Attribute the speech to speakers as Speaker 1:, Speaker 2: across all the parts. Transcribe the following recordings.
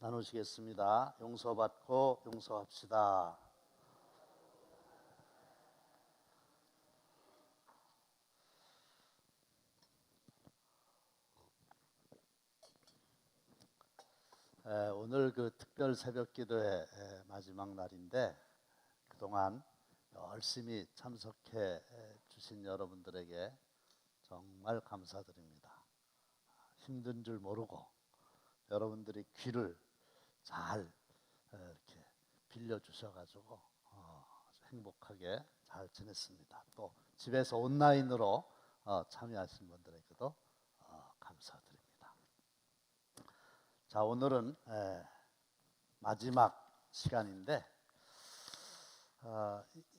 Speaker 1: 나누시겠습니다. 용서받고 용서합시다. 오늘 그 특별 새벽기도의 마지막 날인데 그동안 열심히 참석해 주신 여러분들에게 정말 감사드립니다. 힘든 줄 모르고 여러분들이 귀를 잘 이렇게 빌려주셔가지고 행복하게 잘 지냈습니다. 또 집에서 온라인으로 참여하신 분들에게도 감사드립니다. 자, 오늘은 마지막 시간인데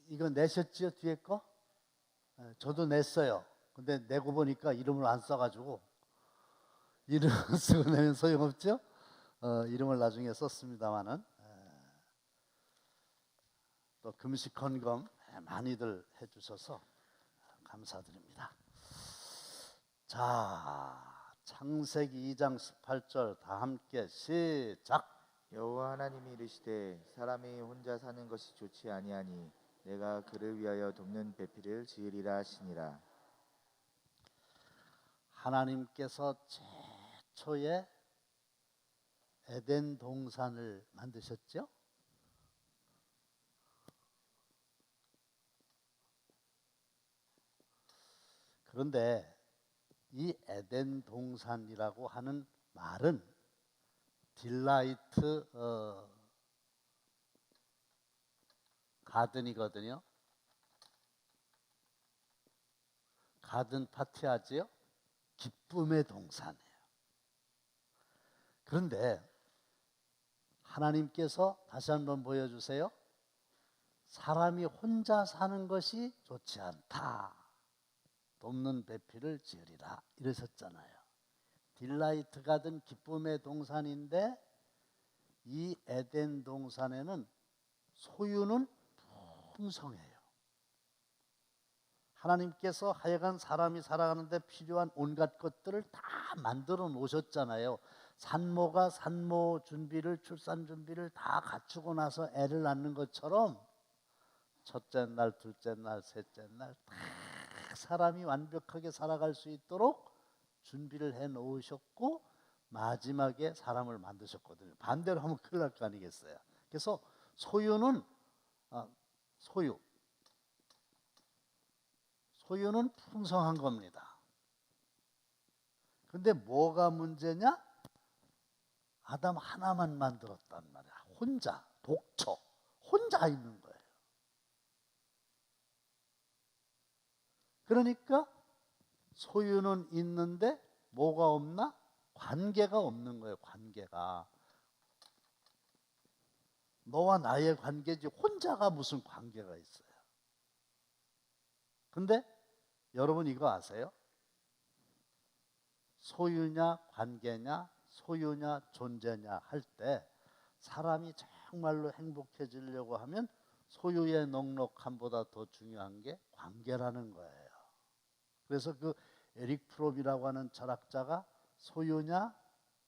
Speaker 1: 이거 내셨지요? 뒤에 거? 저도 냈어요. 근데 내고 보니까 이름을 안 써가지고 이름 쓰고 내면 소용없죠? 이름을 나중에 썼습니다마는 또 금식 헌금 많이들 해주셔서 감사드립니다. 자, 창세기 2장 18절 다 함께 시작.
Speaker 2: 여호와 하나님이 이르시되 사람이 혼자 사는 것이 좋지 아니하니 내가 그를 위하여 돕는 배필을 지으리라 하시니라.
Speaker 1: 하나님께서 최초에 에덴 동산을 만드셨죠? 그런데 이 에덴 동산이라고 하는 말은 딜라이트 가든이거든요. 가든 파티 하지요? 기쁨의 동산이에요. 그런데 하나님께서 다시 한번 보여주세요. 사람이 혼자 사는 것이 좋지 않다. 돕는 배필을 지으리라 이러셨잖아요. 딜라이트 가든 기쁨의 동산인데 이 에덴 동산에는 소유는 풍성해요. 하나님께서 하여간 사람이 살아가는데 필요한 온갖 것들을 다 만들어 놓으셨잖아요. 산모가 산모 준비를, 출산 준비를 다 갖추고 나서 애를 낳는 것처럼 첫째 날, 둘째 날, 셋째 날 다 사람이 완벽하게 살아갈 수 있도록 준비를 해 놓으셨고 마지막에 사람을 만드셨거든요. 반대로 하면 큰일 날 거 아니겠어요. 그래서 소유는 풍성한 겁니다. 근데 뭐가 문제냐? 아담 하나만 만들었단 말이야. 혼자, 독처, 혼자 있는 거예요. 그러니까 소유는 있는데 뭐가 없나? 관계가 없는 거예요. 관계가. 너와 나의 관계지 혼자가 무슨 관계가 있어요. 근데 여러분 이거 아세요? 소유냐 관계냐 소유냐 존재냐 할 때 사람이 정말로 행복해지려고 하면 소유의 넉넉함보다 더 중요한 게 관계라는 거예요. 그래서 그 에릭 프롬이라고 하는 철학자가 소유냐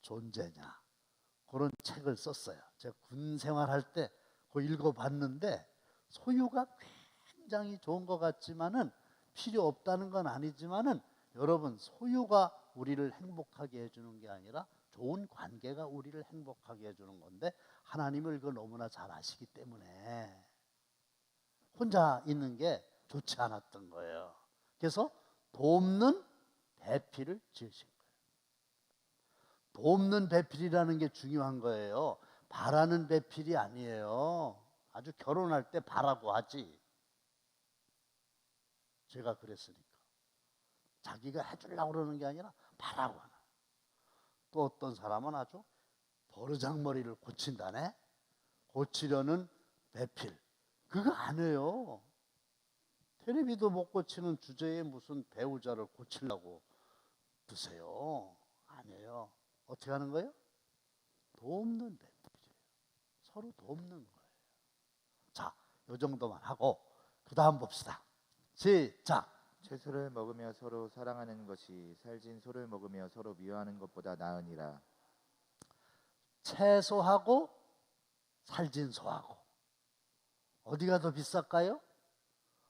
Speaker 1: 존재냐 그런 책을 썼어요. 제가 군 생활할 때 그거 읽어봤는데 소유가 굉장히 좋은 것 같지만은 필요 없다는 건 아니지만은 여러분 소유가 우리를 행복하게 해주는 게 아니라 좋은 관계가 우리를 행복하게 해주는 건데 하나님을 그걸 너무나 잘 아시기 때문에 혼자 있는 게 좋지 않았던 거예요. 그래서 돕는 배필을 지으신 거예요. 돕는 배필이라는 게 중요한 거예요. 바라는 배필이 아니에요. 아주 결혼할 때 바라고 하지. 제가 그랬으니까. 자기가 해주려고 그러는 게 아니라 바라고 하나. 또 어떤 사람은 아주 버르장머리를 고친다네. 고치려는 배필. 그거 안 해요. 테레비도 못 고치는 주제에 무슨 배우자를 고치려고 드세요. 아니에요. 어떻게 하는 거예요? 돕는 배필이에요. 서로 돕는 거예요. 자, 요 정도만 하고 그 다음 봅시다. 시작.
Speaker 2: 채소를 먹으며 서로 사랑하는 것이 살진 소를 먹으며 서로 미워하는 것보다 나으니라.
Speaker 1: 채소하고 살진소하고 어디가 더 비쌀까요?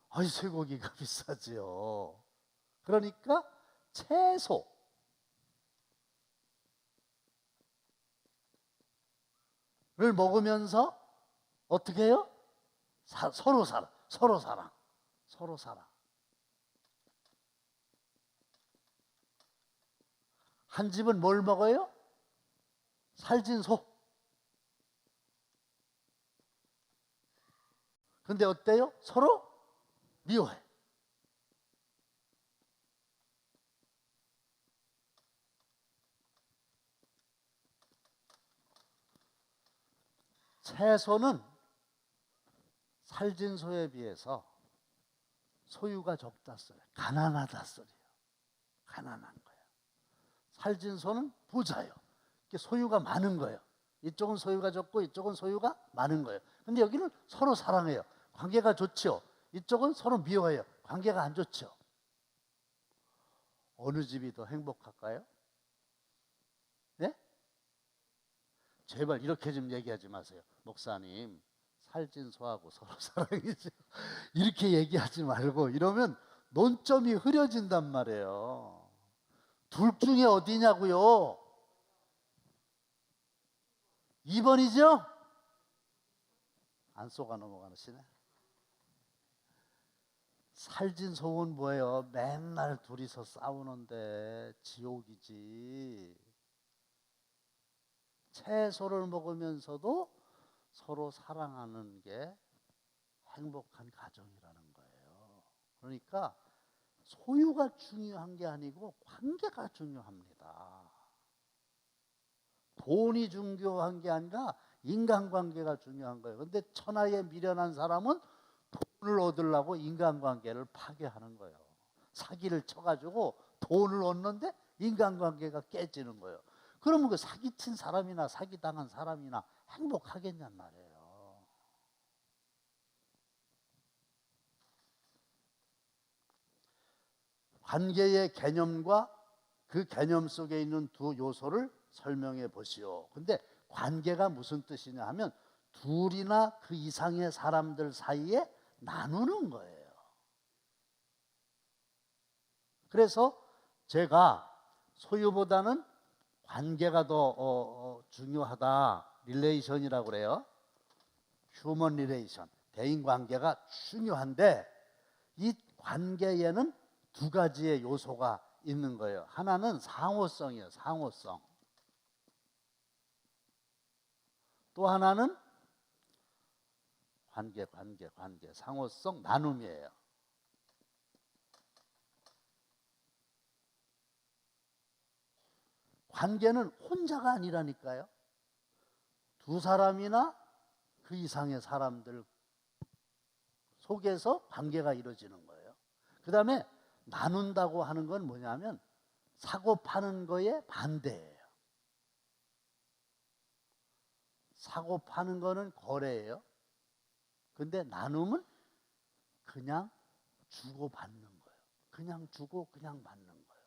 Speaker 1: 아이, 쇠고기가 비싸지요. 그러니까 채소를 먹으면서 어떻게 해요? 서로 사랑, 서로 사랑, 서로 사랑. 한 집은 뭘 먹어요? 살진소. 근데 어때요? 서로 미워해. 채소는 살진소에 비해서 소유가 적다 소리예요. 가난하다 소리예요. 가난한 거예요. 살진소는 부자예요. 소유가 많은 거예요. 이쪽은 소유가 적고 이쪽은 소유가 많은 거예요. 근데 여기는 서로 사랑해요. 관계가 좋죠. 이쪽은 서로 미워해요. 관계가 안 좋죠. 어느 집이 더 행복할까요? 네? 제발 이렇게 좀 얘기하지 마세요. 목사님, 살진소하고 서로 사랑이죠. 이렇게 얘기하지 말고, 이러면 논점이 흐려진단 말이에요. 둘 중에 어디냐고요? 2번이죠? 안 쏘가 넘어가시네. 살진소은 뭐예요? 맨날 둘이서 싸우는데 지옥이지. 채소를 먹으면서도 서로 사랑하는 게 행복한 가정이라는 거예요. 그러니까 소유가 중요한 게 아니고 관계가 중요합니다. 돈이 중요한 게 아니라 인간관계가 중요한 거예요. 근데 천하에 미련한 사람은 돈을 얻으려고 인간관계를 파괴하는 거예요. 사기를 쳐가지고 돈을 얻는데 인간관계가 깨지는 거예요. 그러면 그 사기친 사람이나 사기당한 사람이나 행복하겠냔 말이에요. 관계의 개념과 그 개념 속에 있는 두 요소를 설명해 보시오. 근데 관계가 무슨 뜻이냐 하면 둘이나 그 이상의 사람들 사이에 나누는 거예요. 그래서 제가 소유보다는 관계가 더 중요하다. 릴레이션이라고 그래요. 휴먼 릴레이션. 대인 관계가 중요한데 이 관계에는 두 가지의 요소가 있는 거예요. 하나는 상호성이에요. 상호성. 또 하나는 관계, 상호성, 나눔이에요. 관계는 혼자가 아니라니까요. 두 사람이나 그 이상의 사람들 속에서 관계가 이루어지는 거예요. 그 다음에 나눈다고 하는 건 뭐냐면 사고 파는 거에 반대예요. 사고 파는 거는 거래예요. 근데 나눔은 그냥 주고 받는 거예요. 그냥 주고 그냥 받는 거예요.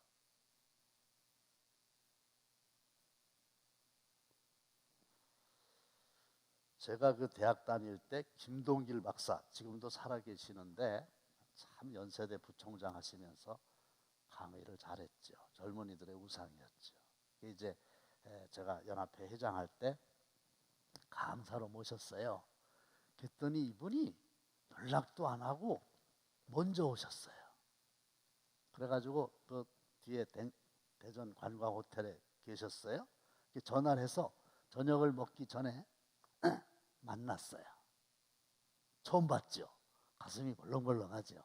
Speaker 1: 제가 그 대학 다닐 때 김동길 박사, 지금도 살아계시는데 참 연세대 부총장 하시면서 강의를 잘했죠. 젊은이들의 우상이었죠. 이제 제가 연합회 회장할 때 강사로 모셨어요. 그랬더니 이분이 연락도 안 하고 먼저 오셨어요. 그래가지고 그 뒤에 대전 관광 호텔에 계셨어요. 전화를 해서 저녁을 먹기 전에 만났어요. 처음 봤죠. 가슴이 벌렁벌렁하죠.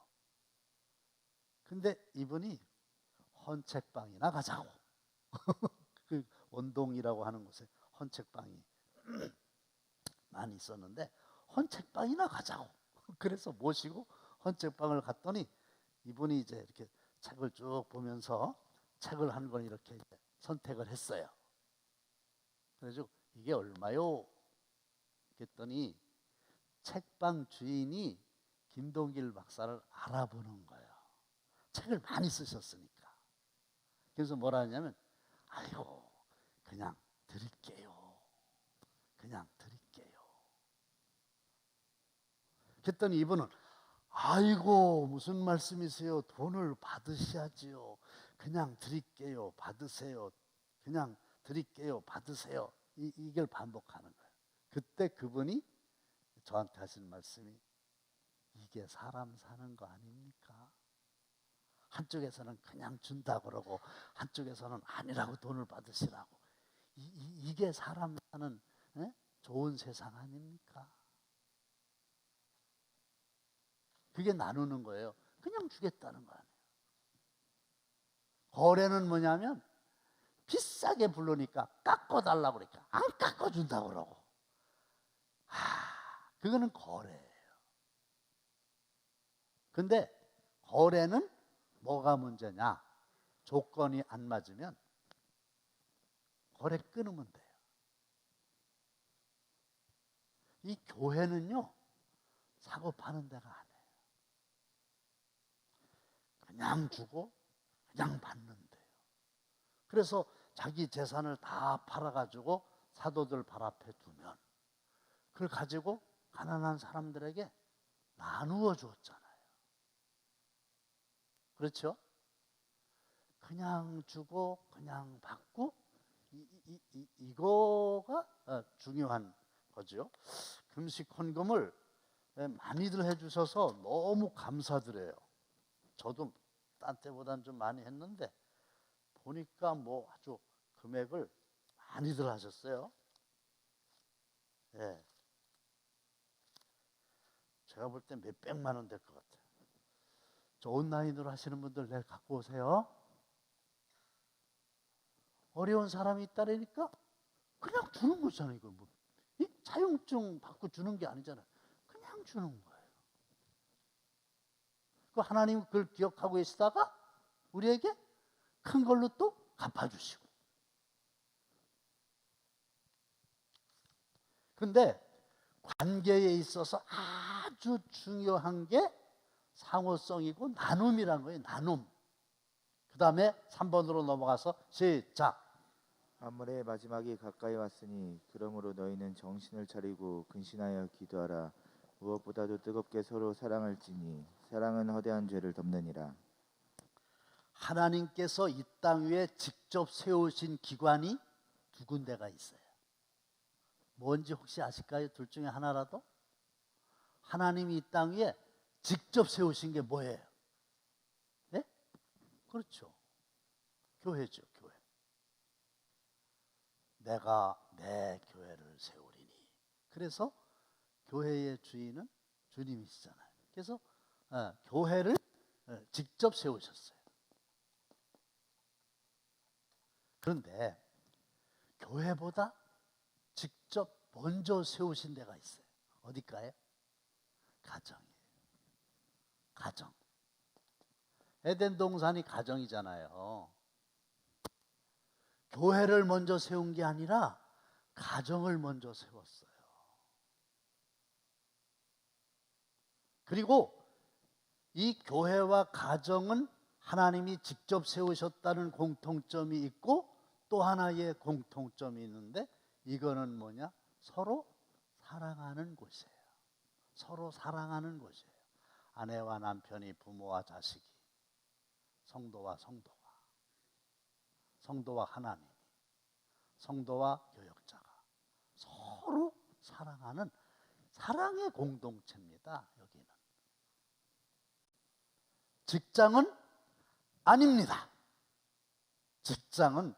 Speaker 1: 근데 이분이 헌책방이나 가자고. 그 원동이라고 하는 곳에 헌책방이 많이 있었는데 헌책방이나 가자고. 그래서 모시고 헌책방을 갔더니 이분이 이제 이렇게 책을 쭉 보면서 책을 한 권 이렇게 선택을 했어요. 그래서 이게 얼마요? 그랬더니 책방 주인이 김동길 박사를 알아보는 거예요. 책을 많이 쓰셨으니까. 그래서 뭐라 하냐면 아이고 그냥 드릴게요. 그랬더니 이분은 아이고 무슨 말씀이세요? 돈을 받으셔야지요. 그냥 드릴게요. 받으세요. 그냥 드릴게요. 받으세요. 이걸 반복하는 거예요. 그때 그분이 저한테 하신 말씀이 이게 사람 사는 거 아닙니까? 한쪽에서는 그냥 준다 그러고 한쪽에서는 아니라고 돈을 받으시라고. 이게 사람 사는 좋은 세상 아닙니까? 그게 나누는 거예요. 그냥 주겠다는 거 아니에요. 거래는 뭐냐면 비싸게 부르니까 깎아달라고 그러니까 안 깎아준다고 그러고. 그거는 거래예요. 근데 거래는 뭐가 문제냐? 조건이 안 맞으면 거래 끊으면 돼요. 이 교회는요, 사고 파는 데가 아니에요. 그냥 주고 그냥 받는 데요. 그래서 자기 재산을 다 팔아가지고 사도들 발 앞에 두면 그걸 가지고 가난한 사람들에게 나누어 주었잖아요. 그렇죠? 그냥 주고 그냥 받고 이거가 중요한 거죠. 금식 헌금을 많이들 해주셔서 너무 감사드려요. 저도 딴 때보다는 좀 많이 했는데 보니까 뭐 아주 금액을 많이들 하셨어요. 예. 제가 볼 때 몇백만 원 될 것 같아요. 저 온라인으로 하시는 분들 내일 갖고 오세요. 어려운 사람이 있다라니까 그냥 주는 거잖아요. 이거 뭐 자격증 받고 주는 게 아니잖아요. 그냥 주는 거예요. 그 하나님 그걸 기억하고 계시다가 우리에게 큰 걸로 또 갚아주시고. 근데 관계에 있어서 아주 중요한 게 상호성이고 나눔이란 거예요. 나눔. 그 다음에 3번으로 넘어가서 시작.
Speaker 2: 만물의 마지막이 가까이 왔으니 그러므로 너희는 정신을 차리고 근신하여 기도하라. 무엇보다도 뜨겁게 서로 사랑할지니 사랑은 허대한 죄를 덮느니라.
Speaker 1: 하나님께서 이 땅 위에 직접 세우신 기관이 두 군데가 있어요. 뭔지 혹시 아실까요? 둘 중에 하나라도? 하나님이 이 땅 위에 직접 세우신 게 뭐예요? 네? 그렇죠. 교회죠, 교회. 내가 내 교회를 세우리니. 그래서 교회의 주인은 주님이시잖아요. 그래서 교회를 직접 세우셨어요. 그런데 교회보다 직접 먼저 세우신 데가 있어요. 어딜까요? 가정이에요. 가정. 에덴 동산이 가정이잖아요. 교회를 먼저 세운 게 아니라 가정을 먼저 세웠어요. 그리고 이 교회와 가정은 하나님이 직접 세우셨다는 공통점이 있고 또 하나의 공통점이 있는데 이거는 뭐냐? 서로 사랑하는 곳이에요. 서로 사랑하는 곳이에요. 아내와 남편이, 부모와 자식이, 성도와 성도가, 성도와 하나님이, 성도와 교역자가 서로 사랑하는 사랑의 공동체입니다. 여기는. 직장은 아닙니다. 직장은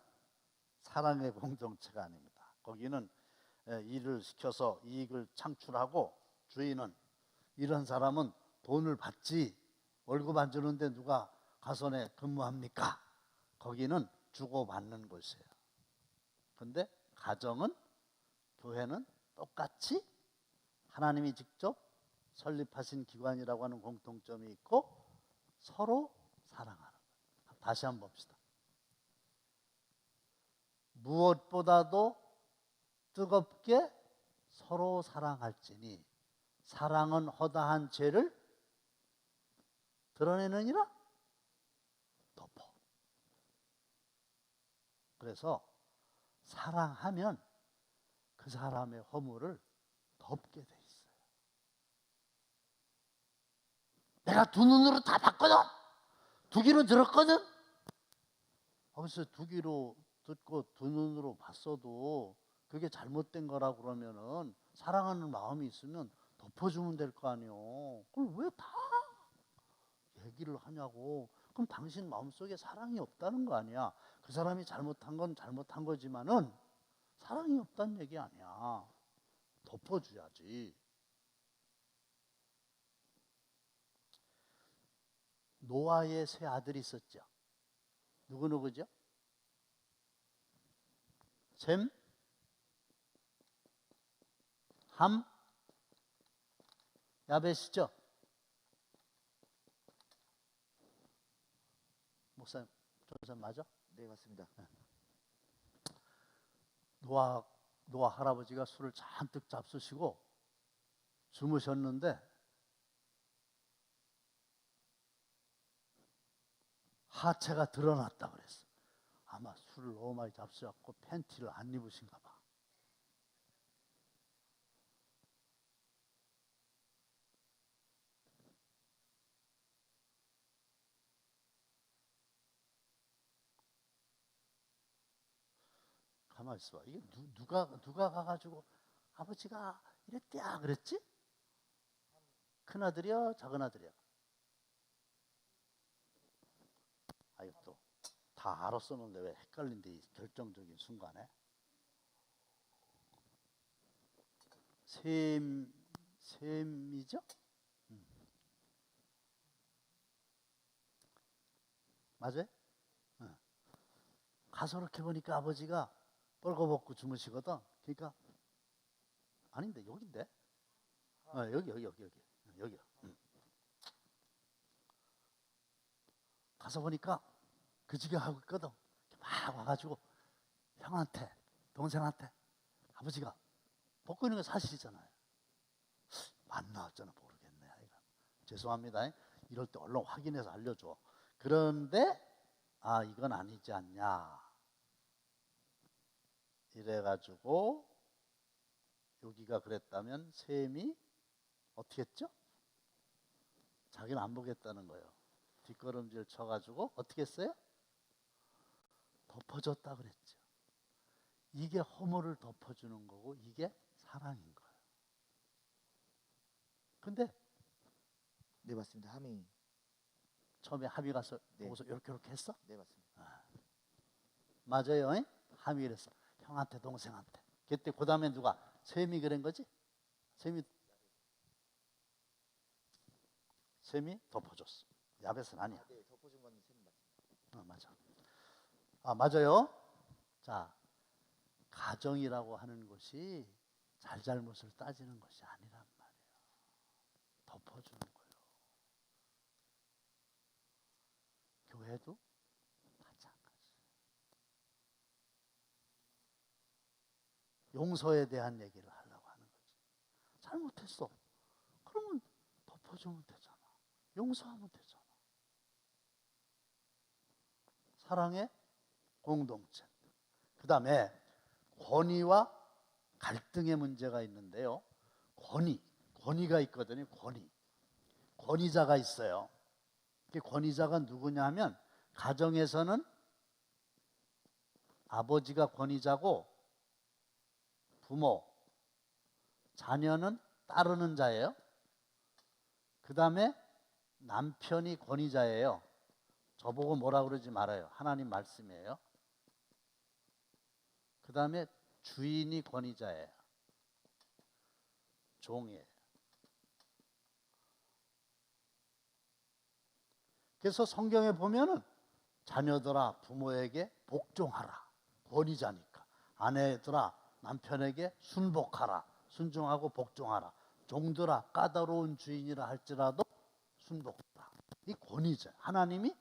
Speaker 1: 사랑의 공동체가 아닙니다. 거기는 일을 시켜서 이익을 창출하고 주인은 이런 사람은 돈을 받지 월급 안 주는데 누가 가선에 근무합니까? 거기는 주고받는 곳이에요. 그런데 가정은 교회는 똑같이 하나님이 직접 설립하신 기관이라고 하는 공통점이 있고 서로 사랑하는 거예요. 다시 한번 봅시다. 무엇보다도 뜨겁게 서로 사랑할지니 사랑은 허다한 죄를 드러내느니라 덮어. 그래서 사랑하면 그 사람의 허물을 덮게 돼 있어요. 내가 두 눈으로 다 봤거든. 두 귀로 들었거든. 그래서 두 귀로 듣고 두 눈으로 봤어도 그게 잘못된 거라 그러면은 사랑하는 마음이 있으면 덮어주면 될 거 아니에요. 그걸 왜 다 얘기를 하냐고. 그럼 당신 마음속에 사랑이 없다는 거 아니야. 그 사람이 잘못한 건 잘못한 거지만은 사랑이 없다는 얘기 아니야. 덮어줘야지. 노아의 세 아들이 있었죠. 누구누구죠? 셈, 함, 야벳이죠. 목사님, 조선 맞아?
Speaker 2: 네, 맞습니다.
Speaker 1: 노아 할아버지가 술을 잔뜩 잡수시고 주무셨는데 하체가 드러났다 그랬어. 아마 술을 너무 많이 잡수셨고 팬티를 안 입으신가 봐. 가만히 있어봐. 이게 누가 가가지고 아버지가 이랬대야 그랬지? 큰 아들이야, 작은 아들이야? 아유 또 다 알았었는데 왜 헷갈린데 이 결정적인 순간에? 셈이죠? 맞아요? 응. 가서 이렇게 보니까 아버지가 뻘거벗고 주무시거든. 그러니까 아닌데 여긴데? 여기요. 가서 보니까 그지게 하고 있거든. 막 와가지고 형한테, 동생한테 아버지가 벗고 있는 거 사실이잖아요. 맞나 어쩌나 모르겠네. 죄송합니다. 이럴 때 얼른 확인해서 알려줘. 그런데 이건 아니지 않냐. 이래가지고 여기가 그랬다면 셈이 어떻게 했죠? 자기는 안 보겠다는 거예요. 뒷걸음질 쳐가지고 어떻게 했어요? 덮어줬다 그랬죠. 이게 허물을 덮어주는 거고 이게 사랑인 거예요. 근데
Speaker 2: 네, 맞습니다. 함이.
Speaker 1: 처음에 함이 가서
Speaker 2: 네.
Speaker 1: 보고서 이렇게 했어?
Speaker 2: 네, 맞습니다.
Speaker 1: 맞아요. 잉? 함이 그랬어. 형한테 동생한테. 그때 그 다음에 누가? 셈이 그런 거지? 셈이 덮어줬어. 야벳은 아니야.
Speaker 2: 네, 덮어준 건 셈 맞습니다.
Speaker 1: 맞아. 맞아요. 자, 가정이라고 하는 것이 잘잘못을 따지는 것이 아니란 말이에요. 덮어주는 거예요. 교회도 마찬가지. 용서에 대한 얘기를 하려고 하는 거지. 잘못했어. 그러면 덮어주면 되잖아. 용서하면 되잖아. 사랑의 공동체. 그 다음에 권위와 갈등의 문제가 있는데요. 권위가 있거든요. 권위자가 있어요. 그 권위자가 누구냐 하면 가정에서는 아버지가 권위자고 부모, 자녀는 따르는 자예요. 그 다음에 남편이 권위자예요. 저보고 뭐라 그러지 말아요. 하나님 말씀이에요. 그 다음에 주인이 권위자예요. 종이에요. 그래서 성경에 보면은 자녀들아 부모에게 복종하라. 권위자니까. 아내들아 남편에게 순복하라. 순종하고 복종하라. 종들아 까다로운 주인이라 할지라도 순복하라. 이 권위자. 하나님이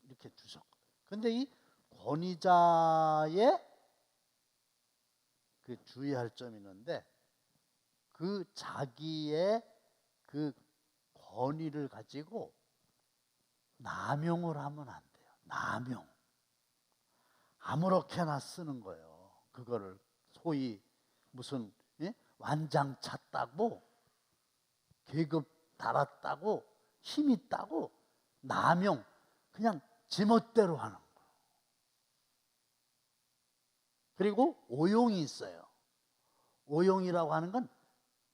Speaker 1: 이렇게 주셨거든요. 근데 이 권위자의 그 주의할 점이 있는데 그 자기의 그 권위를 가지고 남용을 하면 안 돼요. 남용. 아무렇게나 쓰는 거예요. 그거를 소위 무슨 완장 찼다고 계급 달았다고 힘 있다고 남용, 그냥 지멋대로 하는 거예요. 그리고 오용이 있어요. 오용이라고 하는 건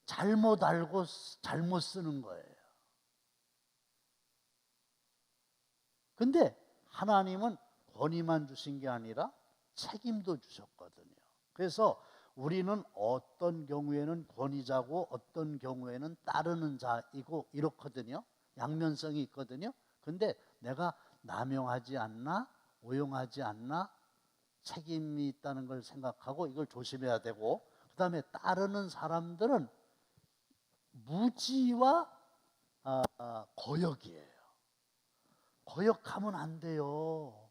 Speaker 1: 잘못 알고 잘못 쓰는 거예요. 근데 하나님은 권위만 주신 게 아니라 책임도 주셨거든요. 그래서 우리는 어떤 경우에는 권위자고 어떤 경우에는 따르는 자이고 이렇거든요. 양면성이 있거든요. 근데 내가 남용하지 않나, 오용하지 않나, 책임이 있다는 걸 생각하고 이걸 조심해야 되고, 그 다음에 따르는 사람들은 무지와 거역이에요. 거역하면 안 돼요.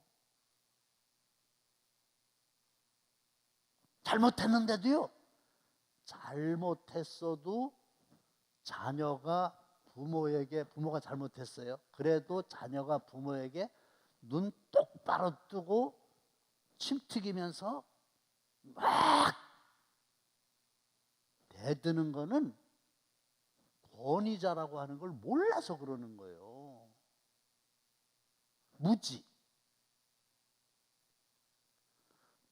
Speaker 1: 잘못했는데도요, 잘못했어도 자녀가 부모가 잘못했어요. 그래도 자녀가 부모에게 눈 똑바로 뜨고 침 튀기면서 막 대드는 거는 권위자라고 하는 걸 몰라서 그러는 거예요. 무지.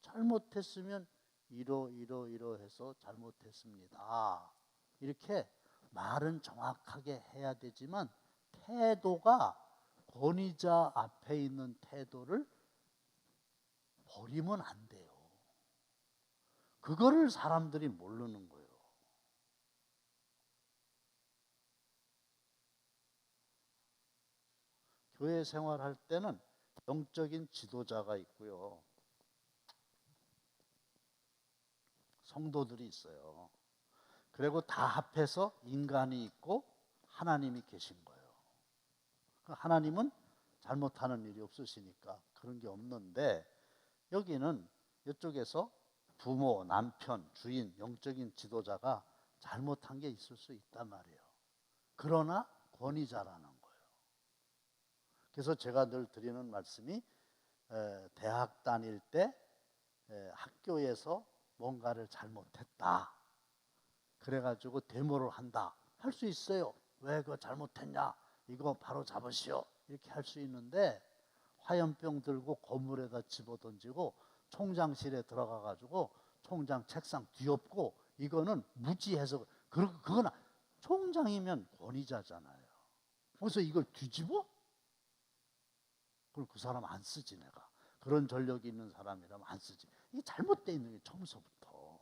Speaker 1: 잘못했으면 이러해서 잘못했습니다. 이렇게 말은 정확하게 해야 되지만 태도가 권위자 앞에 있는 태도를 버리면 안 돼요. 그거를 사람들이 모르는 거예요. 교회 생활할 때는 영적인 지도자가 있고요. 성도들이 있어요. 그리고 다 합해서 인간이 있고 하나님이 계신 거예요. 하나님은 잘못하는 일이 없으시니까 그런 게 없는데, 여기는 이쪽에서 부모, 남편, 주인, 영적인 지도자가 잘못한 게 있을 수 있단 말이에요. 그러나 권위자라는 거예요. 그래서 제가 늘 드리는 말씀이, 대학 다닐 때 학교에서 뭔가를 잘못했다, 그래가지고 데모를 한다, 할 수 있어요. 왜 그거 잘못했냐, 이거 바로 잡으시오, 이렇게 할 수 있는데, 화염병 들고 건물에다 집어던지고 총장실에 들어가가지고 총장 책상 뒤엎고, 이거는 무지해서, 그건 총장이면 권위자잖아요. 그래서 이걸 뒤집어? 그럼 그 사람 안 쓰지. 내가 그런 전력이 있는 사람이라면 안 쓰지. 이게 잘못되어 있는 게 처음서부터.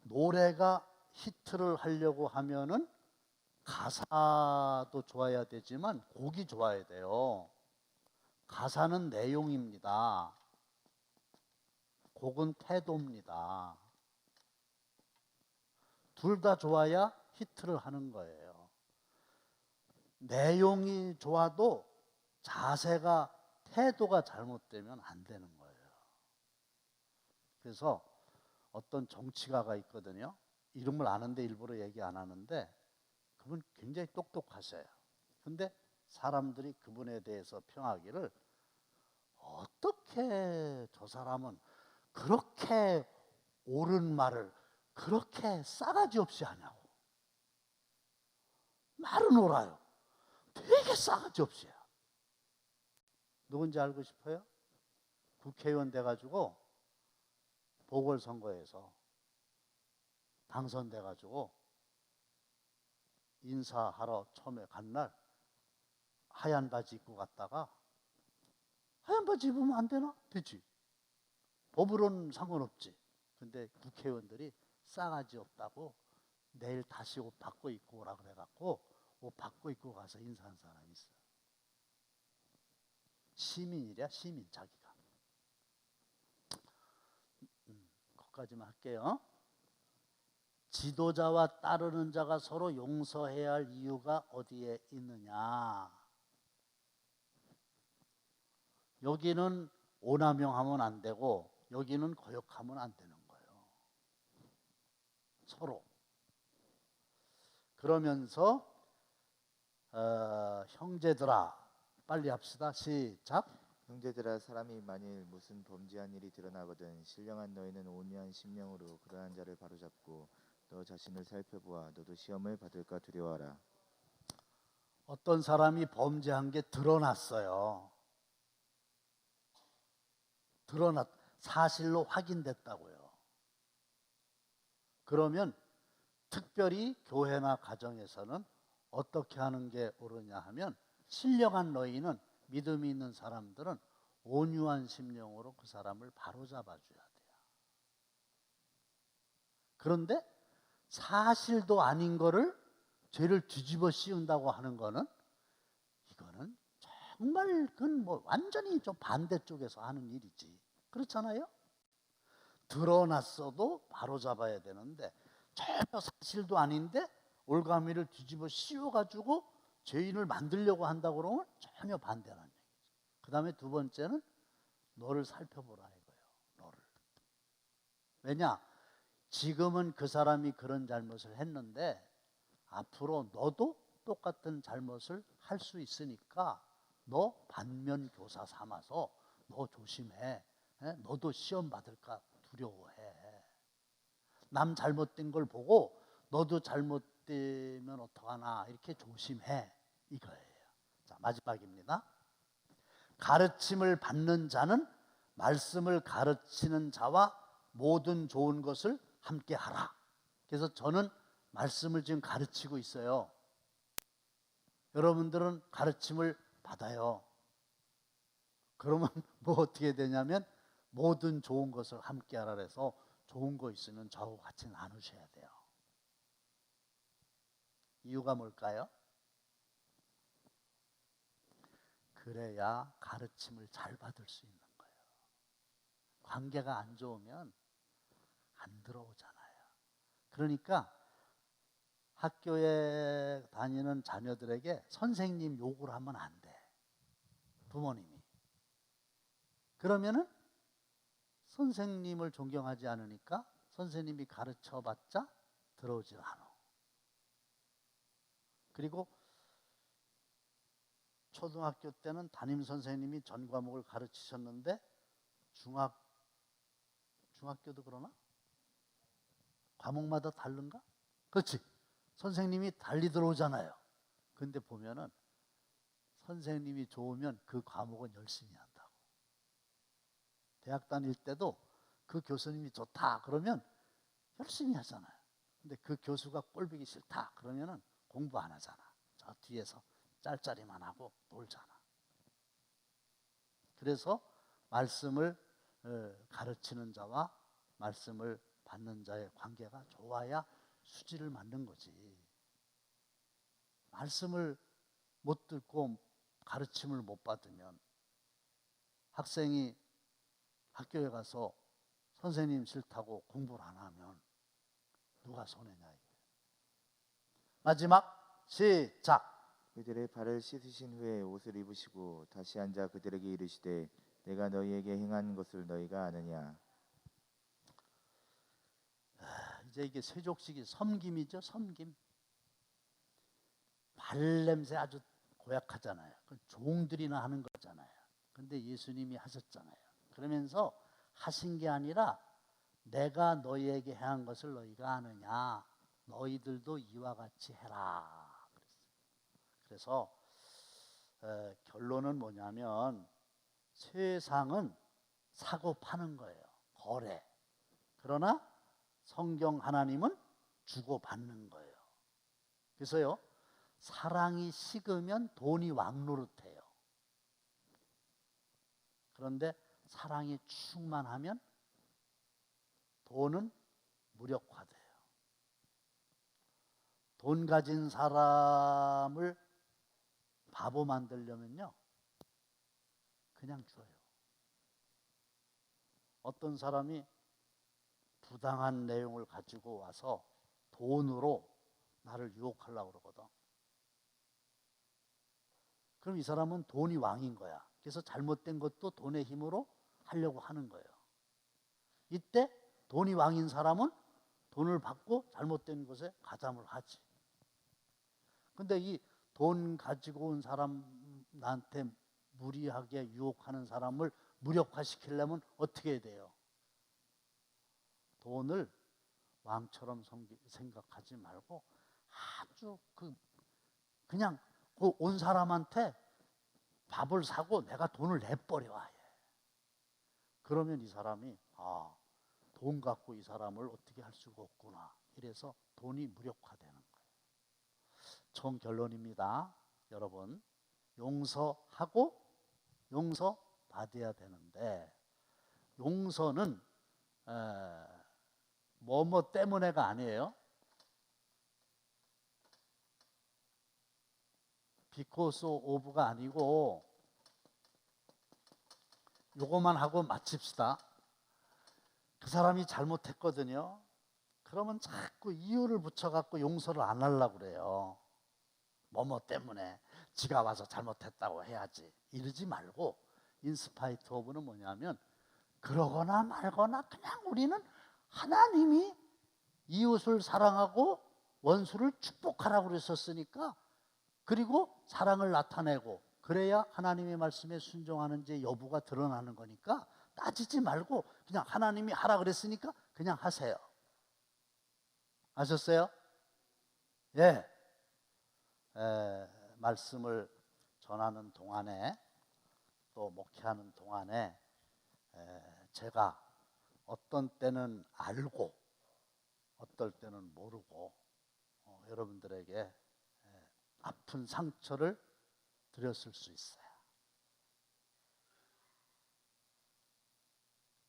Speaker 1: 노래가 히트를 하려고 하면은 가사도 좋아야 되지만 곡이 좋아야 돼요. 가사는 내용입니다. 곡은 태도입니다. 둘 다 좋아야 히트를 하는 거예요. 내용이 좋아도 자세가, 태도가 잘못되면 안 되는 거예요. 그래서 어떤 정치가가 있거든요. 이름을 아는데 일부러 얘기 안 하는데, 그분 굉장히 똑똑하셔요. 근데 사람들이 그분에 대해서 평하기를, 어떻게 저 사람은 그렇게 옳은 말을 그렇게 싸가지 없이 하냐고. 말은 옳아요. 되게 싸가지 없이 해요. 누군지 알고 싶어요? 국회의원 돼가지고 보궐선거에서 당선돼가지고 인사하러 처음에 간 날 하얀 바지 입고 갔다가, 하얀 바지 입으면 안 되나? 되지. 법으로는 상관없지. 근데 국회의원들이 싸가지 없다고 내일 다시 옷 바꿔 입고 오라 그래갖고 옷 바꿔 입고 가서 인사한 사람이 있어요. 시민이랴, 시민 자기가. 거기까지만 할게요. 지도자와 따르는 자가 서로 용서해야 할 이유가 어디에 있느냐. 여기는 오남용하면 안 되고 여기는 거역하면 안 되는 거예요. 서로. 그러면서 형제들아, 빨리 합시다. 시작.
Speaker 2: 형제들아, 사람이 만일 무슨 범죄한 일이 드러나거든 신령한 너희는 온유한 심령으로 그러한 자를 바로잡고 너 자신을 살펴보아 너도 시험을 받을까 두려워하라.
Speaker 1: 어떤 사람이 범죄한 게 드러났어요. 사실로 확인됐다고요. 그러면 특별히 교회나 가정에서는 어떻게 하는 게 옳으냐 하면, 신령한 너희는, 믿음이 있는 사람들은 온유한 심령으로 그 사람을 바로잡아 줘야 돼요. 그런데 사실도 아닌 거를 죄를 뒤집어 씌운다고 하는 거는, 이거는 정말 그건 뭐 완전히 좀 반대쪽에서 하는 일이지. 그렇잖아요? 드러났어도 바로잡아야 되는데 전혀 사실도 아닌데 올가미를 뒤집어 씌워가지고 죄인을 만들려고 한다고 그러면 전혀 반대라는 얘기죠. 그 다음에 두 번째는 너를 살펴보라 이거예요. 너를. 왜냐? 지금은 그 사람이 그런 잘못을 했는데 앞으로 너도 똑같은 잘못을 할 수 있으니까 너 반면 교사 삼아서 너 조심해. 너도 시험 받을까 두려워해. 남 잘못된 걸 보고 너도 잘못되면 어떡하나 이렇게 조심해 이거예요. 자, 마지막입니다. 가르침을 받는 자는 말씀을 가르치는 자와 모든 좋은 것을 함께 하라. 그래서 저는 말씀을 지금 가르치고 있어요. 여러분들은 가르침을 받아요. 그러면 뭐 어떻게 되냐면 모든 좋은 것을 함께 하라 해서 좋은 거 있으면 저하고 같이 나누셔야 돼요. 이유가 뭘까요? 그래야 가르침을 잘 받을 수 있는 거예요. 관계가 안 좋으면 안 들어오잖아요. 그러니까 학교에 다니는 자녀들에게 선생님 욕을 하면 안 돼. 부모님이. 그러면은 선생님을 존경하지 않으니까 선생님이 가르쳐봤자 들어오지 않아. 그리고 초등학교 때는 담임 선생님이 전 과목을 가르치셨는데 중학교도 그러나? 과목마다 다른가? 그렇지. 선생님이 달리 들어오잖아요. 근데 보면은 선생님이 좋으면 그 과목은 열심히 한다고. 대학 다닐 때도 그 교수님이 좋다 그러면 열심히 하잖아요. 근데 그 교수가 꼴보기 싫다 그러면은 공부 안 하잖아. 저 뒤에서 짤짤이만 하고 놀잖아. 그래서 말씀을 가르치는 자와 말씀을 받는 자의 관계가 좋아야 수지를 만든 거지. 말씀을 못 듣고 가르침을 못 받으면 학생이 학교에 가서 선생님 싫다고 공부를 안 하면 누가 손해냐 이게. 마지막 시작.
Speaker 2: 그들의 발을 씻으신 후에 옷을 입으시고 다시 앉아 그들에게 이르시되 내가 너희에게 행한 것을 너희가 아느냐.
Speaker 1: 이제 이게 세족식이 섬김이죠. 섬김. 발냄새 아주 고약하잖아요. 그 종들이나 하는 거잖아요. 근데 예수님이 하셨잖아요. 그러면서 하신 게 아니라 내가 너희에게 행한 것을 너희가 아느냐. 너희들도 이와 같이 해라. 그래서 결론은 뭐냐면 세상은 사고 파는 거예요. 거래. 그러나 성경 하나님은 주고 받는 거예요. 그래서요. 사랑이 식으면 돈이 왕노릇해요. 그런데 사랑이 충만하면 돈은 무력화돼요. 돈 가진 사람을 바보 만들려면요. 그냥 줘요. 어떤 사람이 부당한 내용을 가지고 와서 돈으로 나를 유혹하려고 그러거든. 그럼 이 사람은 돈이 왕인 거야. 그래서 잘못된 것도 돈의 힘으로 하려고 하는 거예요. 이때 돈이 왕인 사람은 돈을 받고 잘못된 것에 가담을 하지. 근데 이 돈 가지고 온 사람 나한테 무리하게 유혹하는 사람을 무력화시키려면 어떻게 해야 돼요? 돈을 왕처럼 생각하지 말고 아주 그냥 그 온 사람한테 밥을 사고 내가 돈을 내버려 아예. 그러면 이 사람이 돈 갖고 이 사람을 어떻게 할 수가 없구나. 이래서 돈이 무력화되는 거예요. 총 결론입니다. 여러분, 용서하고 용서받아야 되는데 용서는 뭐뭐 때문에가 아니에요. because of가 아니고 요거만 하고 마칩시다. 그 사람이 잘못했거든요. 그러면 자꾸 이유를 붙여갖고 용서를 안 하려고 그래요. 뭐뭐 때문에 지가 와서 잘못했다고 해야지 이러지 말고 인스파이트 오브는 뭐냐면 그러거나 말거나 그냥 우리는 하나님이 이웃을 사랑하고 원수를 축복하라고 그랬었으니까 그리고 사랑을 나타내고 그래야 하나님의 말씀에 순종하는지 여부가 드러나는 거니까 따지지 말고 그냥 하나님이 하라 그랬으니까 그냥 하세요. 아셨어요? 예. 말씀을 전하는 동안에 또 목회하는 동안에 제가 어떤 때는 알고 어떨 때는 모르고 여러분들에게 아픈 상처를 드렸을 수 있어요.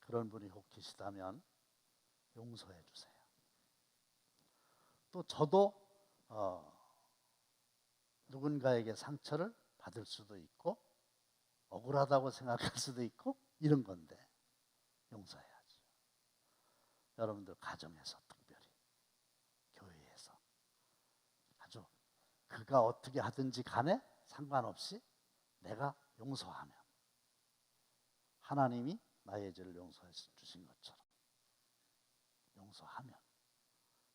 Speaker 1: 그런 분이 혹 계시다면 용서해 주세요. 또 저도 누군가에게 상처를 받을 수도 있고 억울하다고 생각할 수도 있고 이런 건데 용서해야죠. 여러분들 가정에서 특별히 교회에서 아주 그가 어떻게 하든지 간에 상관없이 내가 용서하면 하나님이 나의 죄를 용서해 주신 것처럼 용서하면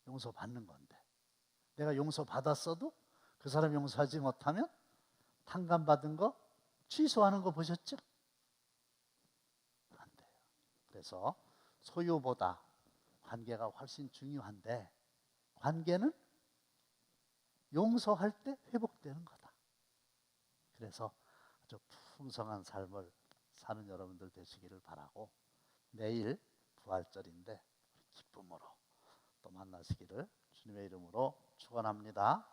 Speaker 1: 용서받는 건데 내가 용서받았어도 그 사람 용서하지 못하면 탕감받은 거 취소하는 거 보셨죠? 안 돼요. 그래서 소유보다 관계가 훨씬 중요한데 관계는 용서할 때 회복되는 거다. 그래서 아주 풍성한 삶을 사는 여러분들 되시기를 바라고 내일 부활절인데 기쁨으로 또 만나시기를 주님의 이름으로 축원합니다.